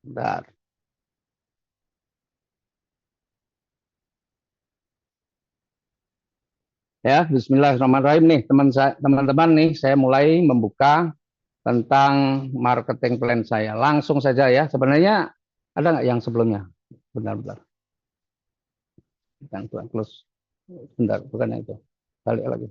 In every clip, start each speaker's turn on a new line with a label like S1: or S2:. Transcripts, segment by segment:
S1: Bentar. Ya, Bismillahirrahmanirrahim nih teman-teman nih, saya mulai membuka tentang marketing plan saya. Langsung saja ya. Sebenarnya ada nggak yang sebelumnya? Bentar-bentar. Bukan close. Bentar, bukan yang itu. Balik lagi.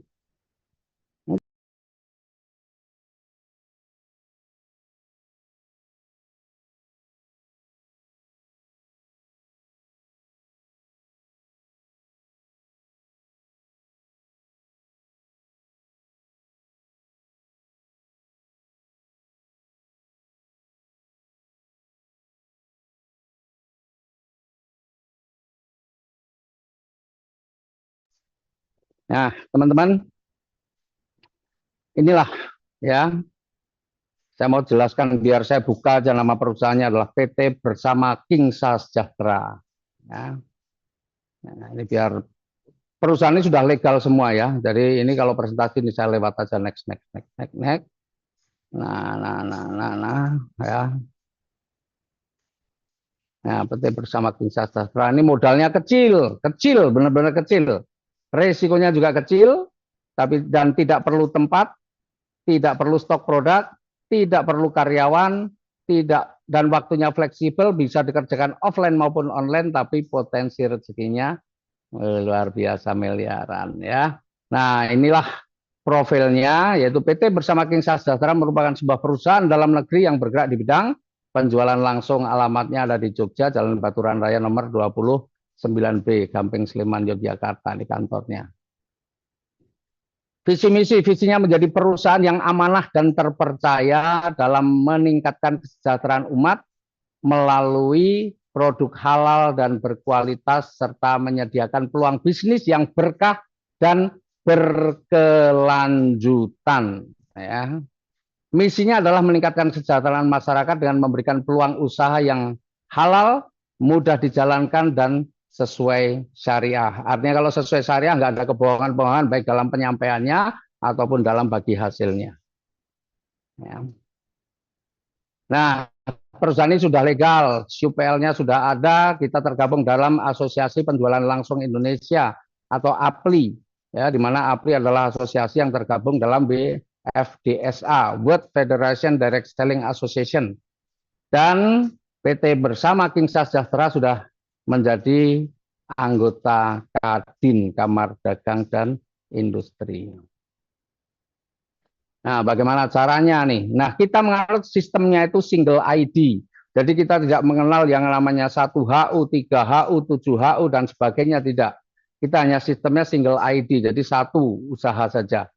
S1: Nah, teman-teman, inilah ya. Saya mau jelaskan biar saya buka aja, nama perusahaannya adalah PT Bersama Kingsa Sejahtera. Ya. Nah, ini biar perusahaan ini sudah legal semua ya. Jadi ini kalau presentasi ini saya lewat aja next. Nah, ya. Nah, PT Bersama Kingsa Sejahtera ini modalnya kecil, benar-benar kecil. Resikonya juga kecil, tapi dan tidak perlu tempat, tidak perlu stok produk, tidak perlu karyawan, tidak dan waktunya fleksibel, bisa dikerjakan offline maupun online, tapi potensi rezekinya luar biasa miliaran ya. Nah, inilah profilnya, yaitu PT Bersama Kingsa Sejahtera merupakan sebuah perusahaan dalam negeri yang bergerak di bidang penjualan langsung. Alamatnya ada di Jogja, Jalan Baturan Raya nomor 29B, Gamping Sleman, Yogyakarta, di kantornya. Visi misi, visinya menjadi perusahaan yang amanah dan terpercaya dalam meningkatkan kesejahteraan umat melalui produk halal dan berkualitas serta menyediakan peluang bisnis yang berkah dan berkelanjutan. Ya. Misinya adalah meningkatkan kesejahteraan masyarakat dengan memberikan peluang usaha yang halal, mudah dijalankan dan sesuai syariah. Artinya kalau sesuai syariah nggak ada kebohongan-kebohongan baik dalam penyampaiannya ataupun dalam bagi hasilnya. Ya. Nah, perusahaan ini sudah legal, SUPL-nya sudah ada, kita tergabung dalam Asosiasi Penjualan Langsung Indonesia atau APLI, ya, di mana APLI adalah asosiasi yang tergabung dalam BFDSA, World Federation Direct Selling Association, dan PT Bersama Kingsa Sejahtera sudah menjadi anggota Kadin, Kamar Dagang dan Industri. Nah, bagaimana caranya nih? Nah, kita menganut sistemnya itu single ID. Jadi kita tidak mengenal yang namanya 1HU, 3HU, 7HU, dan sebagainya, tidak. Kita hanya sistemnya single ID, jadi satu usaha saja.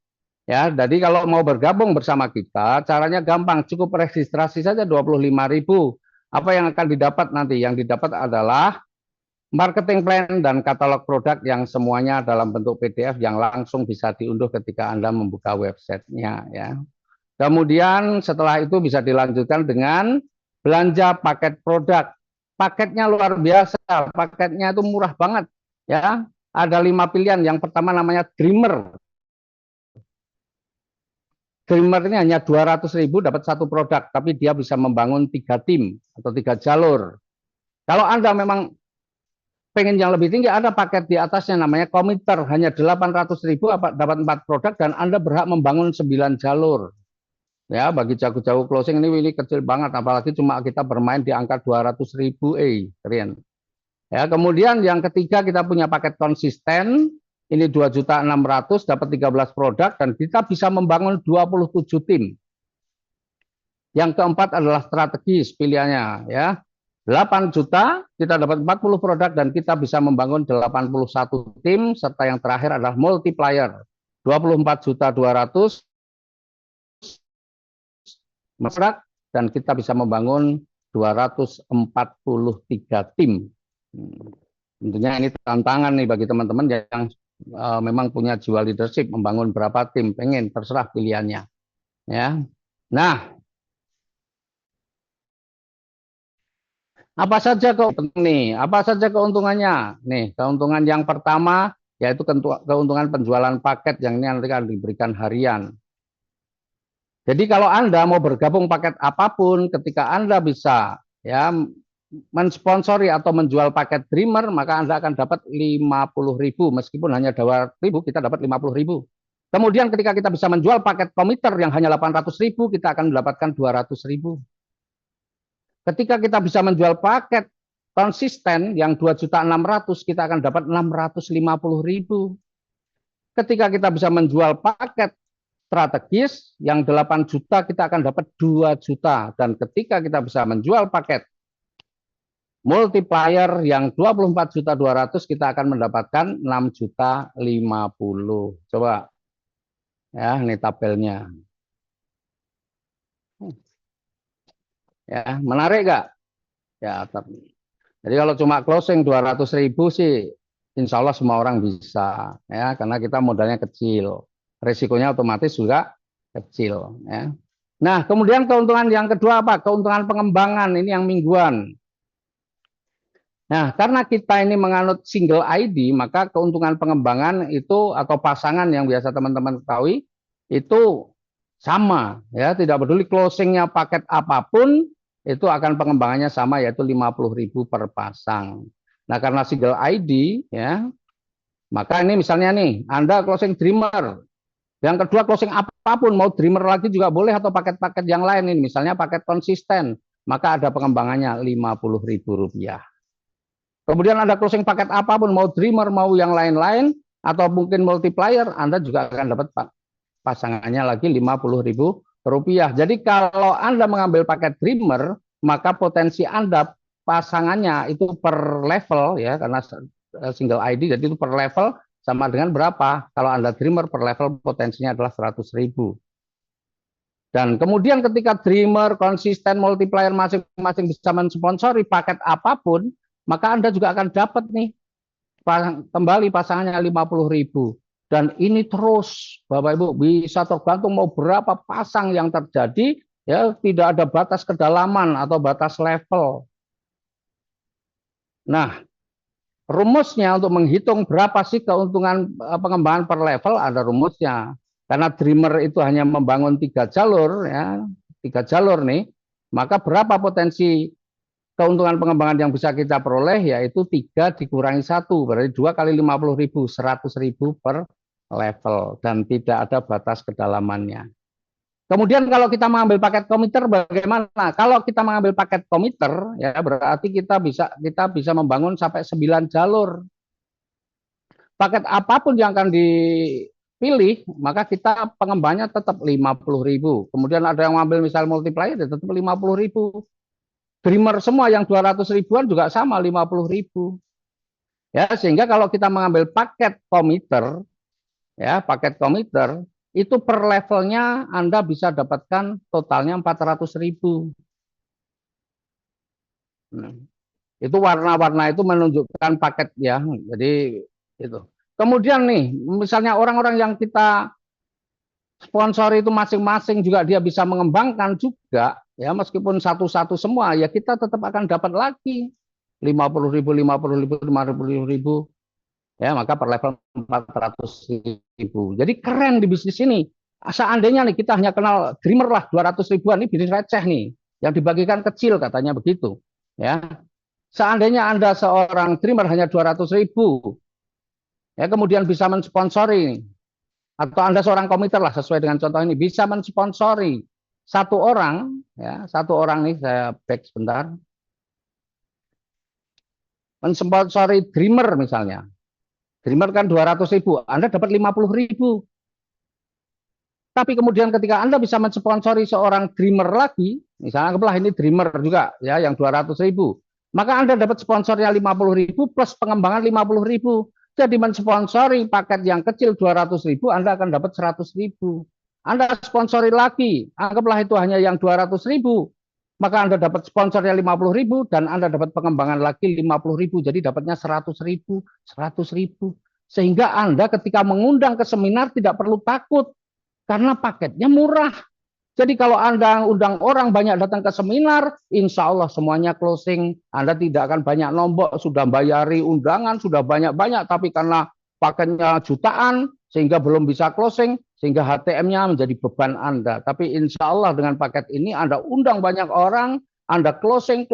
S1: Ya, jadi kalau mau bergabung bersama kita, caranya gampang, cukup registrasi saja 25.000. Apa yang akan didapat nanti? Yang didapat adalah marketing plan dan katalog produk yang semuanya dalam bentuk PDF yang langsung bisa diunduh ketika Anda membuka websitenya ya. Kemudian setelah itu bisa dilanjutkan dengan belanja paket produk. Paketnya luar biasa, paketnya itu murah banget ya. Ada 5 pilihan. Yang pertama namanya Dreamer. Dreamer ini hanya 200.000 dapat satu produk, tapi dia bisa membangun 3 tim atau 3 jalur. Kalau Anda memang pengen yang lebih tinggi, ada paket di atasnya namanya komiter, hanya 800.000 dapat 4 produk dan Anda berhak membangun 9 jalur. Ya, bagi jago-jago closing ini kecil banget, apalagi cuma kita bermain di angka 200.000, keren. Ya, kemudian yang ketiga kita punya paket konsisten, ini 2.600.000 dapat 13 produk dan kita bisa membangun 27 tim. Yang keempat adalah strategis pilihannya ya. 8 juta, kita dapat 40 produk dan kita bisa membangun 81 tim, serta yang terakhir adalah multiplier. 24.200.000 produk dan kita bisa membangun 243 tim. Tentunya ini tantangan nih bagi teman-teman yang memang punya jiwa leadership, membangun berapa tim, pengen terserah pilihannya. Ya. Nah, apa saja keuntungannya? Nih, keuntungan yang pertama yaitu keuntungan penjualan paket yang ini nanti akan diberikan harian. Jadi kalau Anda mau bergabung paket apapun, ketika Anda bisa ya mensponsori atau menjual paket Dreamer, maka Anda akan dapat 50.000, meskipun hanya 2.000 kita dapat 50.000. Kemudian ketika kita bisa menjual paket komiter yang hanya 800.000, kita akan mendapatkan 200.000. Ketika kita bisa menjual paket konsisten yang 2.600.000, kita akan dapat 650.000. Ketika kita bisa menjual paket strategis yang 8 juta, kita akan dapat 2 juta. Dan ketika kita bisa menjual paket multiplier yang 24.200.000, kita akan mendapatkan 6.050.000. Coba ya, ini tabelnya. Ya, menarik nggak? Ya, jadi kalau cuma closing 200.000 sih, insya Allah semua orang bisa, ya, karena kita modalnya kecil, risikonya otomatis juga kecil. Ya. Nah, kemudian keuntungan yang kedua apa? Keuntungan pengembangan, ini yang mingguan. Nah, karena kita ini menganut single ID, maka keuntungan pengembangan itu atau pasangan yang biasa teman-teman ketahui itu sama, ya, tidak peduli closingnya paket apapun, itu akan pengembangannya sama, yaitu 50.000 per pasang. Nah, karena single ID, ya, maka ini misalnya nih, Anda closing Dreamer, yang kedua closing apapun, mau Dreamer lagi juga boleh atau paket-paket yang lain ini, misalnya paket konsisten, maka ada pengembangannya Rp50.000. Kemudian Anda closing paket apapun, mau Dreamer, mau yang lain-lain, atau mungkin multiplier, Anda juga akan dapat pasangannya lagi Rp50.000. Jadi kalau Anda mengambil paket Dreamer, maka potensi Anda pasangannya itu per level, ya, karena single ID, jadi itu per level sama dengan berapa? Kalau Anda Dreamer per level potensinya adalah 100.000. Dan kemudian ketika Dreamer, konsisten, multiplier masing-masing bisa mensponsori paket apapun, maka Anda juga akan dapat nih kembali pasangannya 50.000. Dan ini terus, Bapak Ibu, bisa tergantung mau berapa pasang yang terjadi, ya, tidak ada batas kedalaman atau batas level. Nah, rumusnya untuk menghitung berapa sih keuntungan pengembangan per level, ada rumusnya. Karena Dreamer itu hanya membangun 3 jalur, ya, 3 jalur nih, maka berapa potensi keuntungan pengembangan yang bisa kita peroleh, yaitu 3 dikurangi 1, berarti 2 kali 50.000, 100.000 per level, dan tidak ada batas kedalamannya. Kemudian kalau kita mengambil paket komiter bagaimana? Kalau kita mengambil paket komiter, ya, berarti kita bisa membangun sampai 9 jalur. Paket apapun yang akan dipilih, maka kita pengembangannya tetap 50.000. Kemudian ada yang mengambil misal multiplier, ya tetap 50.000. Dreamer semua yang 200.000-an juga sama 50.000. Ya, sehingga kalau kita mengambil paket komiter, ya, paket komiter itu per levelnya Anda bisa dapatkan totalnya 400.000. Nah, itu warna-warna itu menunjukkan paket, ya. Jadi itu. Kemudian nih, misalnya orang-orang yang kita sponsor itu masing-masing juga dia bisa mengembangkan juga, ya, meskipun satu-satu semua, ya kita tetap akan dapat lagi 50.000, 50.000, 50.000, ya, maka per level 400.000. Jadi keren di bisnis ini. Seandainya nih kita hanya kenal Dreamer lah 200.000-an, ini bisnis receh nih, yang dibagikan kecil katanya begitu, ya. Seandainya Anda seorang Dreamer hanya 200.000, ya, kemudian bisa mensponsori, atau Anda seorang komiter lah sesuai dengan contoh ini, bisa mensponsori satu orang, ya, satu orang nih, saya back sebentar, mensponsori Dreamer misalnya, Dreamer kan 200.000, Anda dapat 50.000. Tapi kemudian ketika Anda bisa mensponsori seorang Dreamer lagi, misalnya anggaplah ini Dreamer juga, ya, yang 200.000, maka Anda dapat sponsornya 50.000 plus pengembangan 50.000. Jadi mensponsori paket yang kecil 200.000, Anda akan dapat 100.000. Anda sponsori lagi, anggaplah itu hanya yang 200.000, maka Anda dapat sponsornya 50.000 dan Anda dapat pengembangan lagi 50.000, jadi dapatnya 100.000, 100.000. Sehingga Anda ketika mengundang ke seminar tidak perlu takut, karena paketnya murah. Jadi kalau Anda undang orang banyak datang ke seminar, insya Allah semuanya closing. Anda tidak akan banyak nombok, sudah bayari undangan, sudah banyak-banyak, tapi karena paketnya jutaan, sehingga belum bisa closing, sehingga HTM-nya menjadi beban Anda. Tapi insya Allah dengan paket ini Anda undang banyak orang, Anda closing,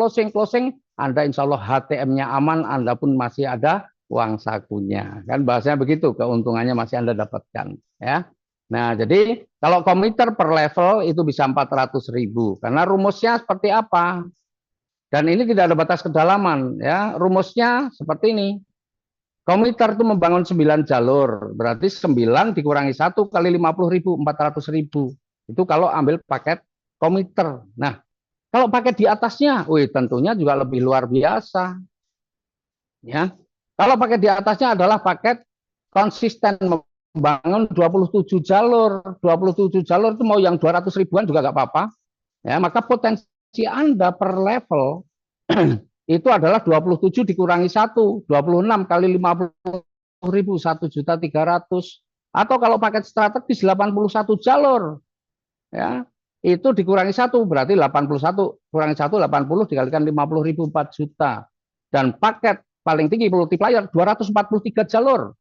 S1: Anda insya Allah HTM-nya aman, Anda pun masih ada uang sakunya. Kan bahasanya begitu, keuntungannya masih Anda dapatkan. Ya. Nah, jadi kalau komiter per level itu bisa 400.000. Karena rumusnya seperti apa? Dan ini tidak ada batas kedalaman. Ya. Rumusnya seperti ini. Komiter itu membangun 9 jalur. Berarti 9 dikurangi 1 kali 50.000, 400.000. Itu kalau ambil paket komiter. Nah, kalau paket di atasnya, wih, tentunya juga lebih luar biasa. Ya, kalau paket di atasnya adalah paket konsisten membangun 27 jalur. 27 jalur itu mau yang 200 ribuan juga nggak apa-apa. Ya, maka potensi Anda per level itu adalah 27 dikurangi 1, 26 kali 50.000, 1.300.000. Atau kalau paket strategis 81 jalur. Ya, itu dikurangi 1 berarti 81 kurangi 1 80 dikalikan 50.000 4 juta. Dan paket paling tinggi multiplier 243 jalur.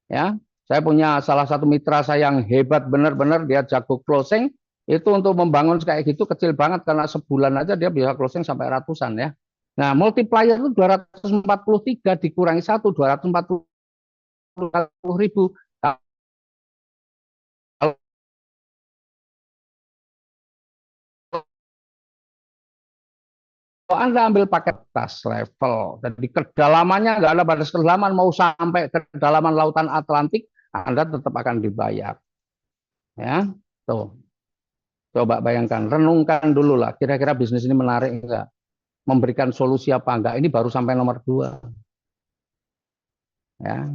S1: Ya, saya punya salah satu mitra saya yang hebat benar-benar, dia jago closing. Itu untuk membangun kayak gitu kecil banget karena sebulan aja dia bisa closing sampai ratusan ya. Nah, multiplier itu 243 dikurangi 1 240.000. Kalau Anda ambil paket atas level, jadi kedalamannya nggak ada batas kedalaman, mau sampai ke kedalaman lautan Atlantik, Anda tetap akan dibayar. Ya, tuh. Coba bayangkan, renungkan dulu lah, kira-kira bisnis ini menarik enggak? Memberikan solusi apa enggak? Ini baru sampai nomor 2. Ya.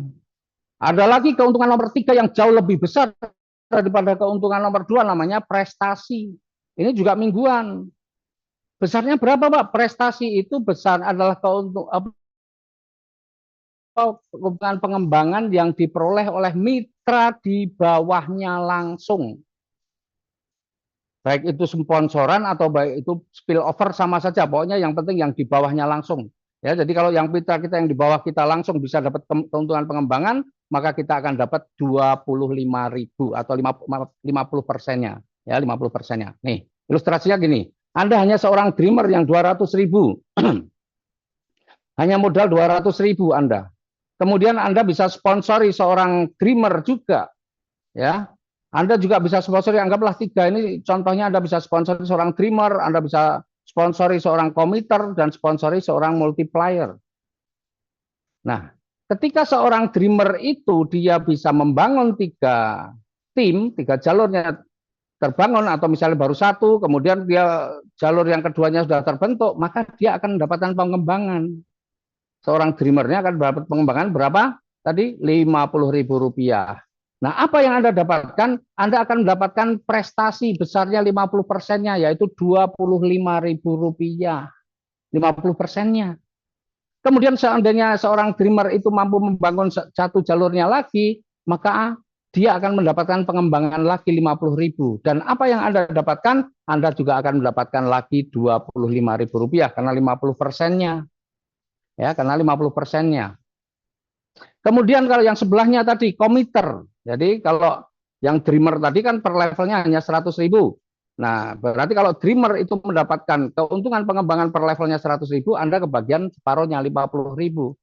S1: Ada lagi keuntungan nomor 3 yang jauh lebih besar daripada keuntungan nomor 2, namanya prestasi. Ini juga mingguan. Besarnya berapa, Pak? Prestasi itu besar adalah keuntungan pengembangan yang diperoleh oleh mitra di bawahnya langsung. Baik itu sponsoran atau baik itu spillover sama saja. Pokoknya yang penting yang di bawahnya langsung. Ya, jadi kalau yang mitra kita yang di bawah kita langsung bisa dapat keuntungan pengembangan, maka kita akan dapat 25.000 atau 50%-nya. Ya, 50%-nya. Nih, ilustrasinya gini. Anda hanya seorang dreamer yang 200.000. Hanya modal 200.000 Anda. Kemudian Anda bisa sponsori seorang dreamer juga. Ya, Anda juga bisa sponsori, anggaplah 3 ini contohnya, Anda bisa sponsori seorang dreamer, Anda bisa sponsori seorang komiter, dan sponsori seorang multiplier. Nah, ketika seorang dreamer itu dia bisa membangun 3 tim, 3 jalurnya terbangun, atau misalnya baru 1, kemudian dia jalur yang keduanya sudah terbentuk, maka dia akan mendapatkan pengembangan. Seorang dreamernya akan dapat pengembangan berapa? Tadi Rp50.000. Nah, apa yang Anda dapatkan? Anda akan mendapatkan prestasi besarnya 50%-nya, yaitu Rp25.000. 50%-nya. Kemudian seandainya seorang dreamer itu mampu membangun 1 jalurnya lagi, maka dia akan mendapatkan pengembangan lagi 50.000. Dan apa yang Anda dapatkan? Anda juga akan mendapatkan lagi Rp25.000 karena 50%-nya. Ya, karena 50%-nya. Kemudian kalau yang sebelahnya tadi komiter. Jadi kalau yang dreamer tadi kan per levelnya hanya 100.000. Nah, berarti kalau dreamer itu mendapatkan keuntungan pengembangan per levelnya 100.000, Anda kebagian separuhnya 50.000.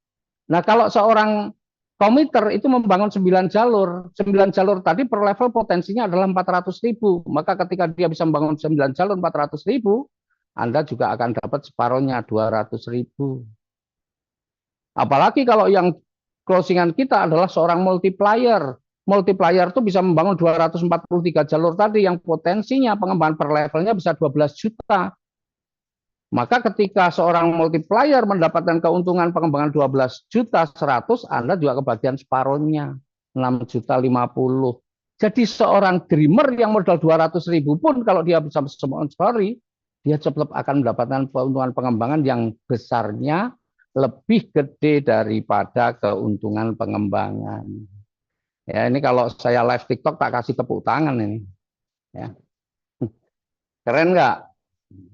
S1: Nah, kalau seorang komiter itu membangun 9 jalur. 9 jalur tadi per level potensinya adalah 400.000. Maka ketika dia bisa membangun 9 jalur 400.000, Anda juga akan dapat separuhnya 200.000. Apalagi kalau yang closingan kita adalah seorang multiplier. Multiplier itu bisa membangun 243 jalur tadi yang potensinya pengembangan per levelnya bisa 12 juta. Maka ketika seorang multiplier mendapatkan keuntungan pengembangan 12 juta 100, Anda juga kebagian separuhnya 6 juta 50. Jadi seorang dreamer yang modal 200.000 pun kalau dia bisa sponsori, dia tetap akan mendapatkan keuntungan pengembangan yang besarnya lebih gede daripada keuntungan pengembangan. Ya, ini kalau saya live TikTok tak kasih tepuk tangan ini. Ya. Keren nggak?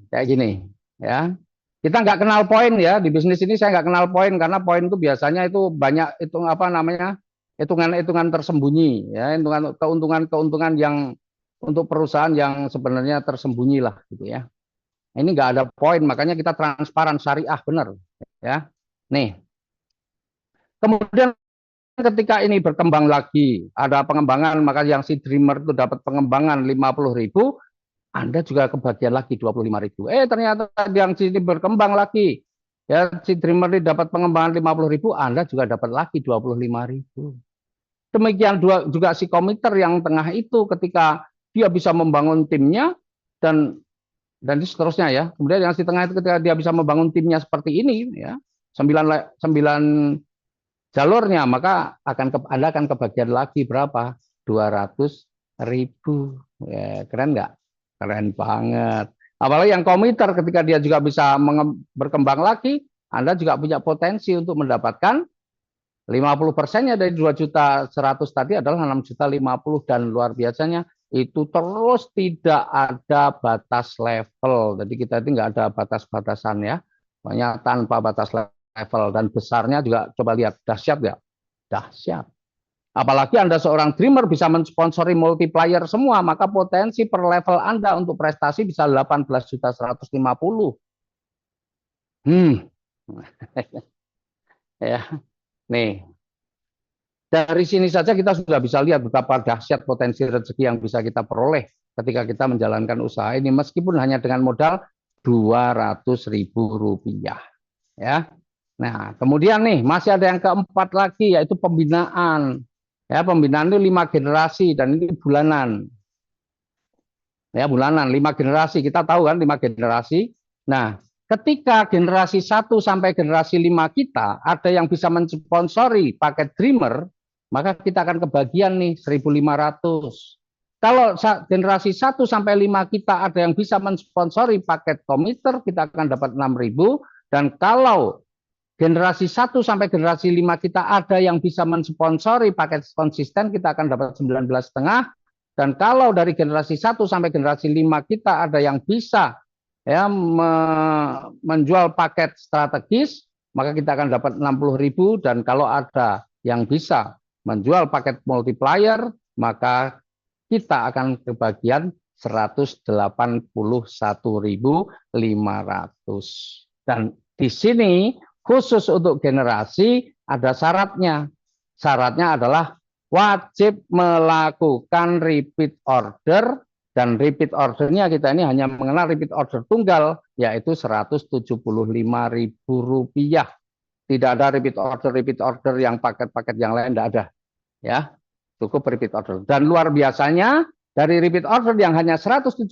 S1: Kayak gini. Ya. Kita nggak kenal poin ya, di bisnis ini saya nggak kenal poin karena poin itu biasanya itu banyak itu apa namanya, hitungan-hitungan tersembunyi ya, keuntungan-keuntungan yang untuk perusahaan yang sebenarnya tersembunyi lah gitu ya. Ini nggak ada poin, makanya kita transparan syariah benar. Ya, nih. Kemudian ketika ini berkembang lagi, ada pengembangan, maka yang si dreamer itu dapat pengembangan 50.000, Anda juga kebagian lagi 25.000. Ternyata yang sini berkembang lagi, ya si dreamer ini dapat pengembangan 50.000, Anda juga dapat lagi 25.000. Demikian juga si komiter yang tengah itu, ketika dia bisa membangun timnya dan seterusnya ya. Kemudian yang si tengah itu ketika dia bisa membangun timnya seperti ini ya, 9 jalurnya, maka Anda akan kebagian lagi berapa? 200.000. Ya, keren nggak? Keren banget. Apalagi yang komiter ketika dia juga bisa berkembang lagi, Anda juga punya potensi untuk mendapatkan 50%-nya dari 2.100.000 tadi adalah 6.050.000, dan luar biasanya itu terus tidak ada batas level. Jadi kita itu nggak ada batas-batasan ya. Pokoknya tanpa batas level, dan besarnya juga coba lihat, dahsyat nggak? Dahsyat. Apalagi Anda seorang dreamer bisa mensponsori multiplier semua, maka potensi per level Anda untuk prestasi bisa 18.150.000. Ya, nih. Dari sini saja kita sudah bisa lihat betapa dahsyat potensi rezeki yang bisa kita peroleh ketika kita menjalankan usaha ini, meskipun hanya dengan modal 200.000 rupiah. Ya. Nah, kemudian nih masih ada yang keempat lagi, yaitu pembinaan. Ya, pembinaan itu 5 generasi dan ini bulanan. Ya, bulanan 5 generasi. Kita tahu kan 5 generasi. Nah, ketika generasi 1 sampai generasi 5 kita ada yang bisa mensponsori paket Dreamer, maka kita akan kebagian nih 1.500. Kalau generasi 1 sampai 5 kita ada yang bisa mensponsori paket komiter, kita akan dapat 6.000. Dan kalau generasi 1 sampai generasi 5 kita ada yang bisa mensponsori paket konsisten, kita akan dapat 19,5. Dan kalau dari generasi 1 sampai generasi 5 kita ada yang bisa ya menjual paket strategis, maka kita akan dapat 60.000. Dan kalau ada yang bisa menjual paket multiplier, maka kita akan kebagian 181.500. Dan di sini khusus untuk generasi ada syaratnya. Syaratnya adalah wajib melakukan repeat order, dan repeat ordernya kita ini hanya mengenal repeat order tunggal, yaitu 175.000 rupiah. Tidak ada repeat order yang paket-paket yang lain, tidak ada. Ya, cukup repeat order. Dan luar biasanya dari repeat order yang hanya 175.000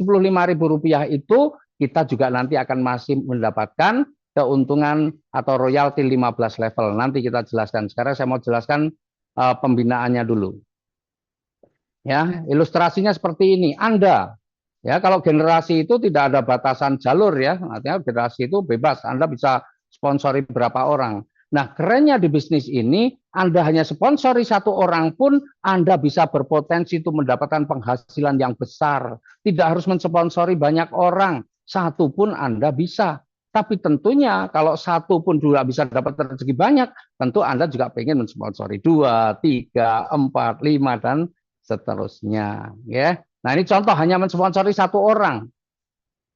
S1: rupiah itu, kita juga nanti akan masih mendapatkan keuntungan atau royalti 15 level. Nanti kita jelaskan. Sekarang saya mau jelaskan pembinaannya dulu. Ya, ilustrasinya seperti ini. Anda, ya kalau generasi itu tidak ada batasan jalur ya, artinya generasi itu bebas. Anda bisa sponsori berapa orang. Nah, kerennya di bisnis ini, Anda hanya sponsori 1 orang pun, Anda bisa berpotensi untuk mendapatkan penghasilan yang besar. Tidak harus mensponsori banyak orang, 1 pun Anda bisa. Tapi tentunya kalau 1 pun juga bisa dapat rezeki banyak, tentu Anda juga pengen mensponsori 2, 3, 4, 5, dan seterusnya. Ya. Nah, ini contoh hanya mensponsori 1 orang.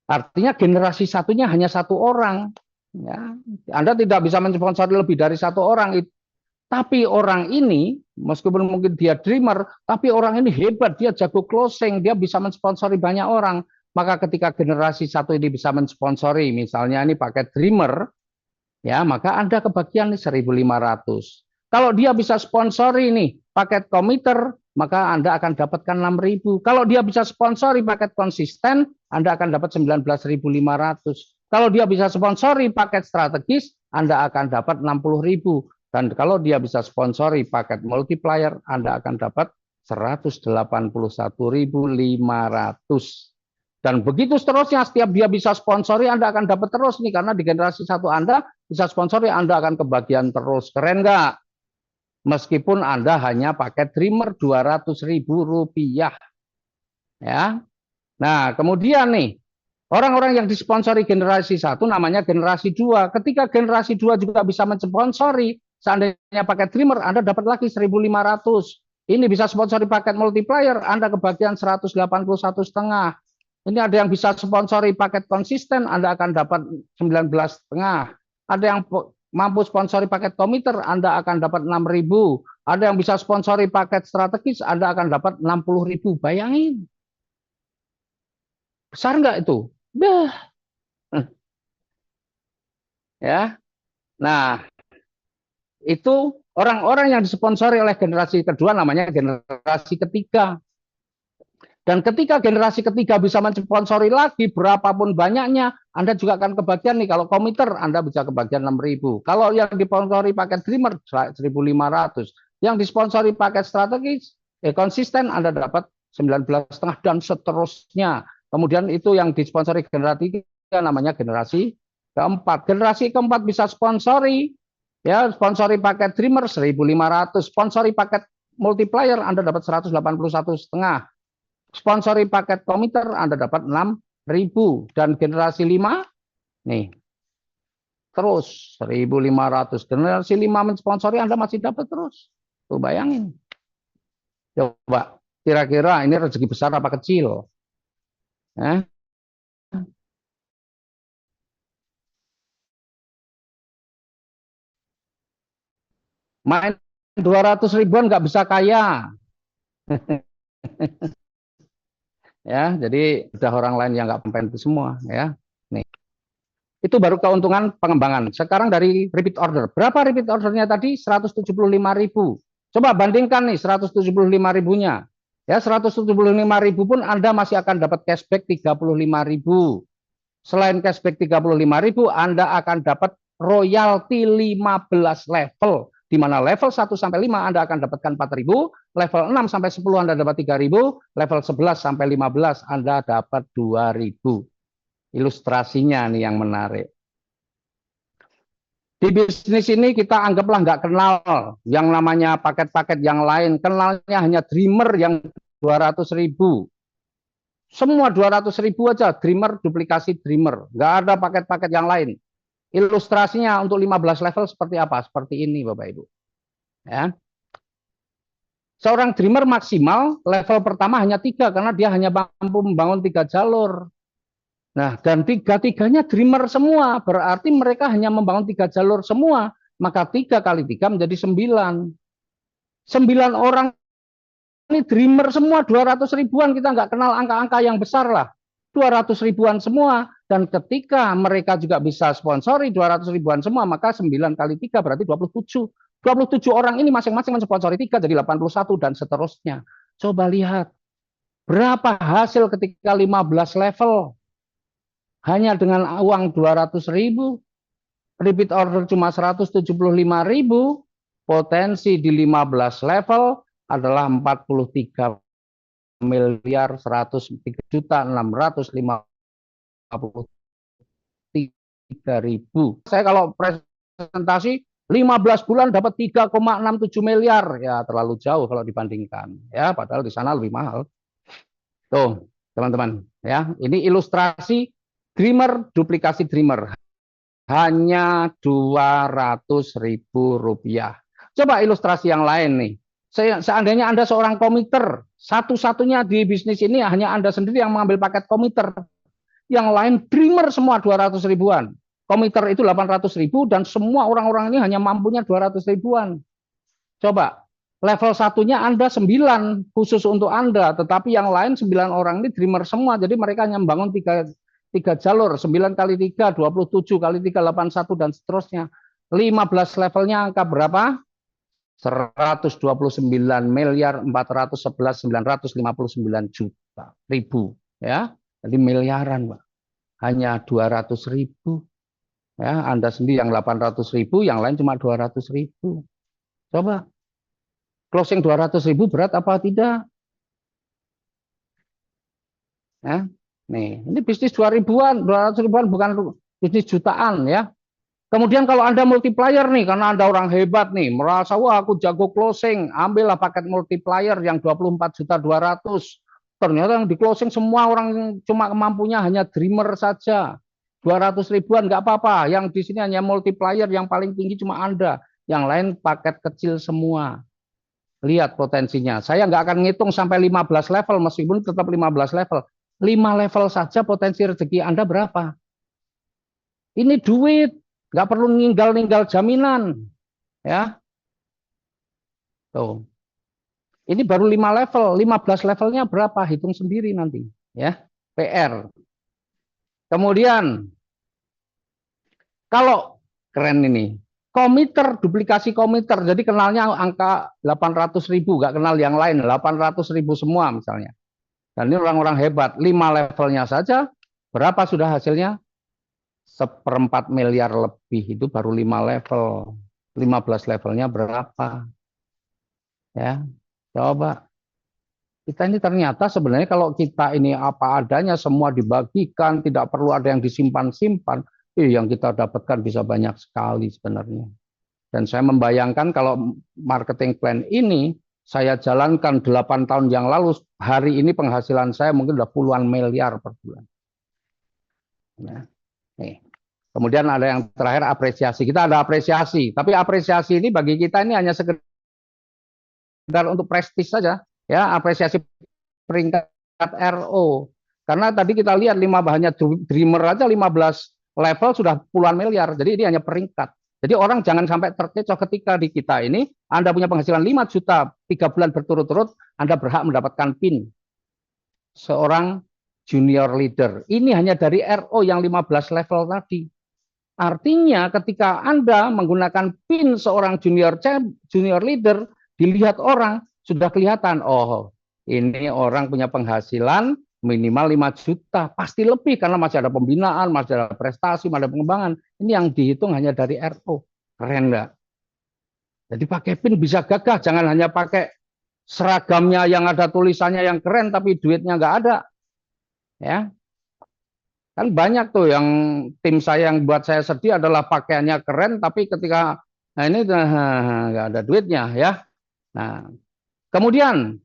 S1: Artinya generasi satunya hanya 1 orang. Ya, Anda tidak bisa mensponsori lebih dari 1 orang. Tapi orang ini, meskipun mungkin dia dreamer, tapi orang ini hebat, dia jago closing, dia bisa mensponsori banyak orang. Maka ketika generasi 1 ini bisa mensponsori, misalnya ini pakai dreamer, ya maka Anda kebagian nih 1.500. Kalau dia bisa sponsori nih paket komiter, maka Anda akan dapatkan 6.000. Kalau dia bisa sponsori paket konsisten, Anda akan dapat 19.500. Kalau dia bisa sponsori paket strategis, Anda akan dapat 60.000. Dan kalau dia bisa sponsori paket multiplier, Anda akan dapat 181.500. Dan begitu seterusnya, setiap dia bisa sponsori, Anda akan dapat terus nih, karena di generasi 1 Anda bisa sponsori, Anda akan kebagian terus. Keren nggak? Meskipun Anda hanya pakai dreamer 200.000 rupiah. Ya. Nah, kemudian nih, orang-orang yang disponsori generasi 1 namanya generasi 2. Ketika generasi 2 juga bisa mensponsori, seandainya pakai dreamer, Anda dapat lagi 1.500. Ini bisa sponsori paket multiplier, Anda kebagian 181,5. Ini ada yang bisa sponsori paket konsisten, Anda akan dapat 19,5. Ada yang mampu sponsori paket komiter, Anda akan dapat 6.000. Ada yang bisa sponsori paket strategis, Anda akan dapat 60.000. Bayangin. Besar nggak itu? Dah. Ya. Nah, itu orang-orang yang disponsori oleh generasi kedua namanya generasi ketiga. Dan ketika generasi ketiga bisa mensponsori lagi berapapun banyaknya, Anda juga akan kebagian nih. Kalau komiter, Anda bisa kebagian 6.000. Kalau yang disponsori paket dreamer, 1.500. Yang disponsori paket strategis, konsisten, Anda dapat 19,5 dan seterusnya. Kemudian itu yang disponsori generasi ketiga namanya generasi keempat. Generasi keempat bisa sponsori, ya sponsori paket dreamer 1.500. Sponsori paket multiplier, Anda dapat 181,5. Sponsori paket komiter Anda dapat 6.000 dan generasi 5 nih terus 1.500. Generasi 5 mensponsori Anda masih dapat terus. Tuh bayangin. Coba kira-kira ini rezeki besar apa kecil? Eh? Main 200 ribuan nggak bisa kaya. Ya, jadi udah orang lain yang nggak kompen itu semua ya. Nih. Itu baru keuntungan pengembangan. Sekarang dari repeat order. Berapa repeat ordernya tadi? 175.000. Coba bandingkan nih 175 ribunya. Ya 175 ribu pun Anda masih akan dapat cashback 35 ribu. Selain cashback 35 ribu, Anda akan dapat royalti 15 level. Di mana level 1 sampai 5 Anda akan dapatkan 4.000, level 6 sampai 10 Anda dapat 3.000, level 11 sampai 15 Anda dapat 2.000. Ilustrasinya nih yang menarik. Di bisnis ini kita anggaplah nggak kenal yang namanya paket-paket yang lain. Kenalnya hanya dreamer yang 200.000. Semua 200.000 aja, dreamer, duplikasi dreamer. Nggak ada paket-paket yang lain. Ilustrasinya untuk 15 level seperti apa? Seperti ini Bapak Ibu. Ya. Seorang dreamer maksimal level pertama hanya 3 karena dia hanya mampu membangun 3 jalur. Nah, dan tiga-tiganya dreamer semua, berarti mereka hanya membangun 3 jalur semua, maka 3 kali 3 menjadi 9. 9 orang ini dreamer semua, 200 ribuan, kita nggak kenal angka-angka yang besar lah. 200 ribuan semua, dan ketika mereka juga bisa sponsori 200 ribuan semua, maka 9 kali 3 berarti 27. 27 orang ini masing-masing mensponsori 3 jadi 81 dan seterusnya. Coba lihat, berapa hasil ketika 15 level? Hanya dengan uang 200.000, repeat order cuma 175.000, potensi di 15 level adalah 43 miliar 103.653.000. Saya kalau presentasi 15 bulan dapat 3,67 miliar, ya terlalu jauh kalau dibandingkan. Ya, padahal di sana lebih mahal. Tuh, teman-teman, ya. Ini ilustrasi dreamer duplikasi dreamer. Hanya 200.000 rupiah. Coba ilustrasi yang lain nih. Seandainya Anda seorang komiter, satu-satunya di bisnis ini hanya Anda sendiri yang mengambil paket komiter. Yang lain dreamer semua 200 ribuan. Komiter itu 800 ribu dan semua orang-orang ini hanya mampunya 200 ribuan. Coba, level satunya Anda 9 khusus untuk Anda, tetapi yang lain 9 orang ini dreamer semua. Jadi mereka hanya membangun 3 jalur, 9 kali 3, 27 kali 3, 81 dan seterusnya. 15 levelnya angka berapa? 129 miliar 411.959 juta ribu, ya. Jadi miliaran, Pak. Hanya 200.000. Ya, Anda sendiri yang 800.000, yang lain cuma 200.000. Coba closing 200.000 berat apa tidak? Ya. Nih, ini bisnis 2.000-an, 200 ribuan bukan bisnis jutaan ya. Kemudian kalau Anda multiplier nih, karena Anda orang hebat nih, merasa wah aku jago closing, ambillah paket multiplier yang 24.200.000. Ternyata yang di closing semua orang cuma kemampunya hanya dreamer saja. 200 ribuan nggak apa-apa, yang di sini hanya multiplier yang paling tinggi cuma Anda, yang lain paket kecil semua. Lihat potensinya. Saya nggak akan ngitung sampai 15 level, meskipun tetap 15 level. 5 level saja potensi rezeki Anda berapa? Ini duit, nggak perlu ninggal-ninggal jaminan, ya. Tuh. Ini baru 5 level, 15 levelnya berapa? Hitung sendiri nanti, ya. PR. Kemudian kalau keren ini, komiter, duplikasi komiter, jadi kenalnya angka 800.000, nggak kenal yang lain, 800.000 semua misalnya. Dan ini orang-orang hebat, 5 levelnya saja, berapa sudah hasilnya? 1/4 miliar lebih, itu baru 5 level. 15 levelnya berapa? Ya, coba. Kita ini ternyata sebenarnya kalau kita ini apa adanya, semua dibagikan, tidak perlu ada yang disimpan-simpan, yang kita dapatkan bisa banyak sekali sebenarnya. Dan saya membayangkan kalau marketing plan ini saya jalankan 8 tahun yang lalu, hari ini penghasilan saya mungkin udah puluhan miliar per bulan. Nah, nih. Kemudian ada yang terakhir apresiasi. Kita ada apresiasi, tapi apresiasi ini bagi kita ini hanya sekedar untuk prestis saja, ya, apresiasi peringkat RO. Karena tadi kita lihat 5 bahannya dreamer aja 15 level sudah puluhan miliar. Jadi ini hanya peringkat. Jadi orang jangan sampai terkecoh ketika di kita ini Anda punya penghasilan 5 juta 3 bulan berturut-turut, Anda berhak mendapatkan PIN seorang junior leader. Ini hanya dari RO yang 15 level tadi. Artinya ketika Anda menggunakan PIN seorang junior leader, dilihat orang sudah kelihatan, oh ini orang punya penghasilan minimal 5 juta, pasti lebih karena masih ada pembinaan, masih ada prestasi, masih ada pengembangan. Ini yang dihitung hanya dari RO. Keren nggak? Jadi pakai PIN bisa gagah, jangan hanya pakai seragamnya yang ada tulisannya yang keren tapi duitnya nggak ada. Ya. Kan banyak tuh yang tim saya yang buat saya sedih adalah pakaiannya keren tapi ketika ini nggak ada duitnya, ya. Nah, kemudian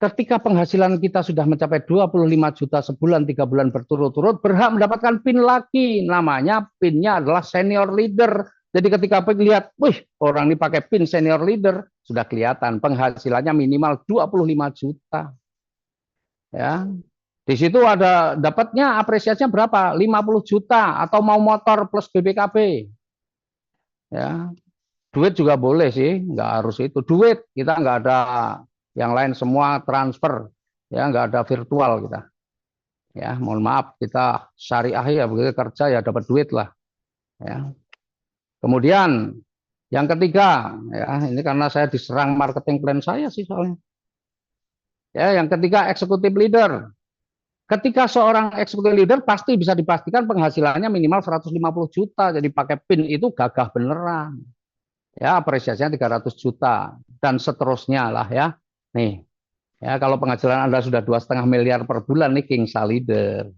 S1: ketika penghasilan kita sudah mencapai 25 juta sebulan 3 bulan berturut-turut, berhak mendapatkan PIN lagi. Namanya PIN-nya adalah senior leader. Jadi ketika lihat, wih, orang ini pakai PIN senior leader, sudah kelihatan penghasilannya minimal 25 juta. Ya. Di situ ada dapatnya apresiasinya berapa? 50 juta atau mau motor plus BPKB. Ya. Duit juga boleh sih, nggak harus itu. Duit, kita nggak ada yang lain, semua transfer. Ya, nggak ada virtual kita. Ya, mohon maaf, kita syariah ya, begitu kerja ya dapat duit lah. Ya. Kemudian yang ketiga, ya, ini karena saya diserang marketing plan saya sih soalnya. Ya, yang ketiga eksekutif leader. Ketika seorang eksekutif leader pasti bisa dipastikan penghasilannya minimal 150 juta. Jadi pakai PIN itu gagah beneran. Ya, apresiasinya 300 juta dan seterusnya lah, ya. Nih, ya, kalau penghasilan Anda sudah 2,5 miliar per bulan nih king leader.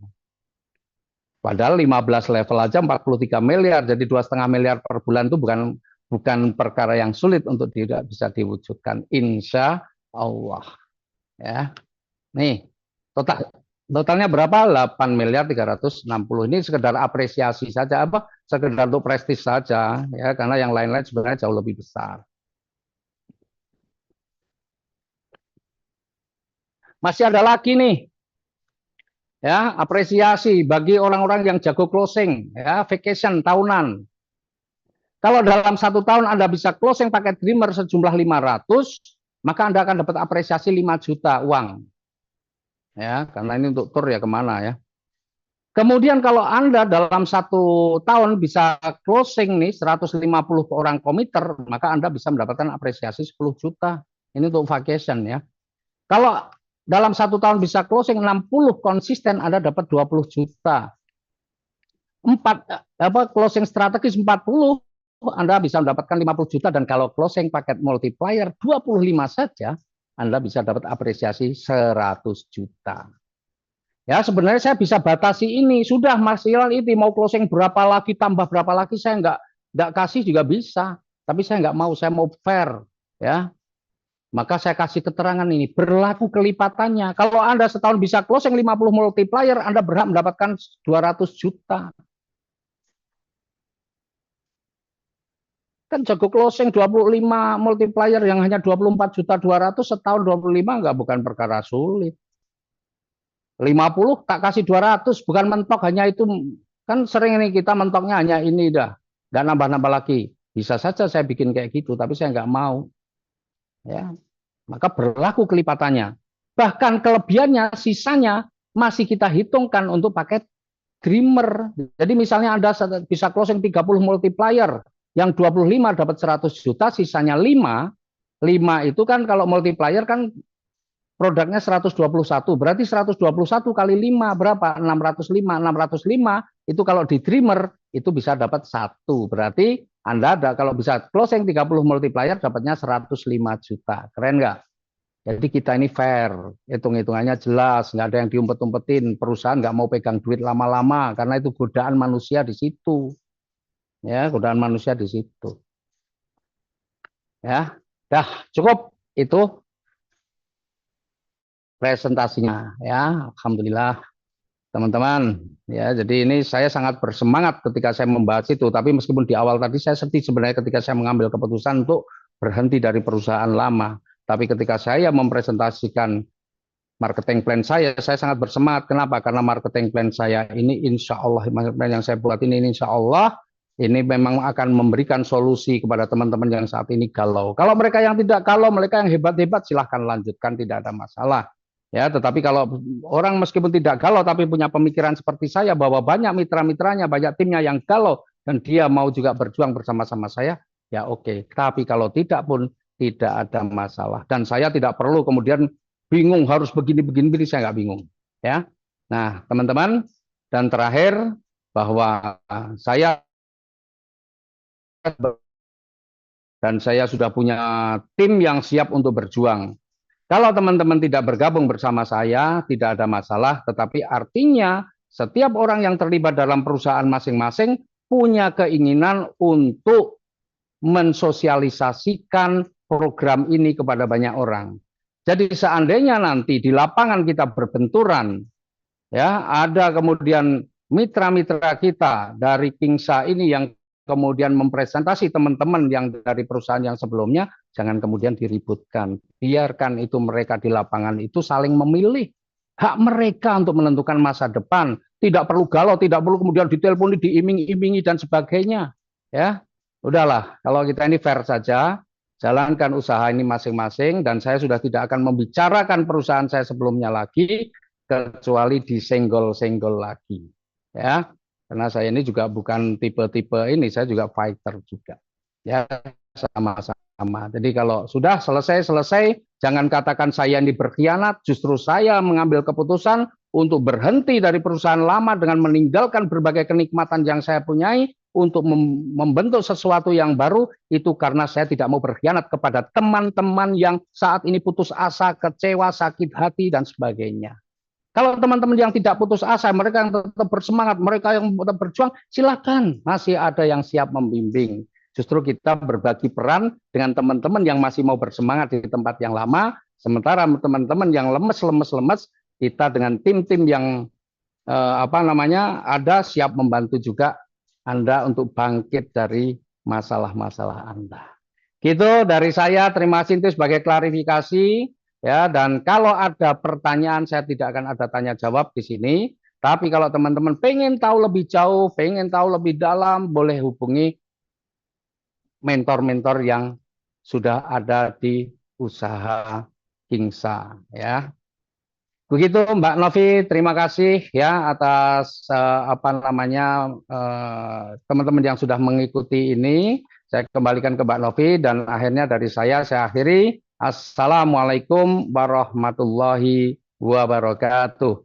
S1: Padahal 15 level aja 43 miliar, jadi 2,5 miliar per bulan itu bukan perkara yang sulit untuk tidak bisa diwujudkan, insya Allah. Ya, nih totalnya berapa? 8 miliar 360. Ini sekedar apresiasi saja, apa? Sekedar untuk prestis saja, ya, karena yang lain-lain sebenarnya jauh lebih besar. Masih ada lagi nih, ya, apresiasi bagi orang-orang yang jago closing, ya, vacation tahunan. Kalau dalam 1 tahun Anda bisa closing pakai dreamer sejumlah 500, maka Anda akan dapat apresiasi 5 juta uang. Ya, karena ini untuk tur ya kemana ya. Kemudian kalau Anda dalam 1 tahun bisa closing nih 150 orang komiter, maka Anda bisa mendapatkan apresiasi 10 juta. Ini untuk vacation ya. Kalau dalam 1 tahun bisa closing 60 konsisten, Anda dapat 20 juta. Closing strategis 40, Anda bisa mendapatkan 50 juta, dan kalau closing paket multiplier 25 saja, Anda bisa dapat apresiasi 100 juta. Ya, sebenarnya saya bisa batasi ini. Sudah Mas Ilal itu mau closing berapa lagi, tambah berapa lagi, saya nggak kasih juga bisa. Tapi saya nggak mau, saya mau fair. Ya, maka saya kasih keterangan ini, berlaku kelipatannya. Kalau Anda setahun bisa closing 50 multiplier, Anda berhak mendapatkan 200 juta. Kan jago closing 25 multiplier yang hanya 24.200.000 setahun 25 enggak bukan perkara sulit. 50 tak kasih 200 bukan mentok hanya itu, kan sering ini kita mentoknya hanya ini dah, nggak nambah-nambah lagi. Bisa saja saya bikin kayak gitu, tapi saya nggak mau. Ya, maka berlaku kelipatannya. Bahkan kelebihannya, sisanya masih kita hitungkan untuk paket dreamer. Jadi misalnya Anda bisa closing 30 multiplier, yang 25 dapat 100 juta, sisanya 5. 5 itu kan kalau multiplier kan produknya 121, berarti 121 kali 5 berapa? 605. 605 itu kalau di dreamer itu bisa dapat 1. Berarti Anda ada kalau bisa closing 30 multiplier dapatnya 105 juta. Keren nggak? Jadi kita ini fair, hitung-hitungannya jelas, nggak ada yang diumpet-umpetin. Perusahaan nggak mau pegang duit lama-lama karena itu godaan manusia di situ. Ya, godaan manusia di situ. Ya, dah cukup itu presentasinya ya. Alhamdulillah teman-teman ya. Jadi ini saya sangat bersemangat ketika saya membahas itu, tapi meskipun di awal tadi saya sedih sebenarnya ketika saya mengambil keputusan untuk berhenti dari perusahaan lama, tapi ketika saya mempresentasikan marketing plan saya sangat bersemangat. Kenapa? Karena marketing plan saya ini insya Allah, plan yang saya buat ini insya Allah ini memang akan memberikan solusi kepada teman-teman yang saat ini galau. Kalau mereka yang tidak galau, mereka yang hebat-hebat silahkan lanjutkan, tidak ada masalah. Ya, tetapi kalau orang meskipun tidak galau tapi punya pemikiran seperti saya bahwa banyak mitra-mitranya, banyak timnya yang galau dan dia mau juga berjuang bersama-sama saya, ya oke. Tapi kalau tidak pun tidak ada masalah. Dan saya tidak perlu kemudian bingung harus begini, saya nggak bingung. Ya, nah teman-teman, dan terakhir bahwa saya dan saya sudah punya tim yang siap untuk berjuang. Kalau teman-teman tidak bergabung bersama saya, tidak ada masalah, tetapi artinya setiap orang yang terlibat dalam perusahaan masing-masing punya keinginan untuk mensosialisasikan program ini kepada banyak orang. Jadi seandainya nanti di lapangan kita berbenturan, ya ada kemudian mitra-mitra kita dari Kingsa ini yang kemudian mempresentasi teman-teman yang dari perusahaan yang sebelumnya, jangan kemudian diributkan. Biarkan itu mereka di lapangan itu saling memilih. Hak mereka untuk menentukan masa depan. Tidak perlu galau, tidak perlu kemudian diteleponi, diiming-imingi dan sebagainya. Ya, udahlah. Kalau kita ini fair saja, jalankan usaha ini masing-masing, dan saya sudah tidak akan membicarakan perusahaan saya sebelumnya lagi, kecuali disenggol-senggol lagi. Ya. Karena saya ini juga bukan tipe-tipe ini, saya juga fighter juga. Ya, sama-sama. Jadi kalau sudah selesai, jangan katakan saya ini berkhianat, justru saya mengambil keputusan untuk berhenti dari perusahaan lama dengan meninggalkan berbagai kenikmatan yang saya punyai untuk membentuk sesuatu yang baru, itu karena saya tidak mau berkhianat kepada teman-teman yang saat ini putus asa, kecewa, sakit hati, dan sebagainya. Kalau teman-teman yang tidak putus asa, mereka yang tetap bersemangat, mereka yang tetap berjuang, silakan, masih ada yang siap membimbing. Justru kita berbagi peran dengan teman-teman yang masih mau bersemangat di tempat yang lama, sementara teman-teman yang lemes, kita dengan tim-tim yang ada siap membantu juga Anda untuk bangkit dari masalah-masalah Anda. Gitu dari saya, terima kasih sebagai klarifikasi. Ya, dan kalau ada pertanyaan, saya tidak akan ada tanya jawab di sini. Tapi kalau teman-teman pengen tahu lebih jauh, pengen tahu lebih dalam, boleh hubungi mentor-mentor yang sudah ada di usaha Kingsa. Ya, begitu Mbak Novi. Terima kasih ya atas teman-teman yang sudah mengikuti ini. Saya kembalikan ke Mbak Novi, dan akhirnya dari saya akhiri. Assalamualaikum warahmatullahi wabarakatuh.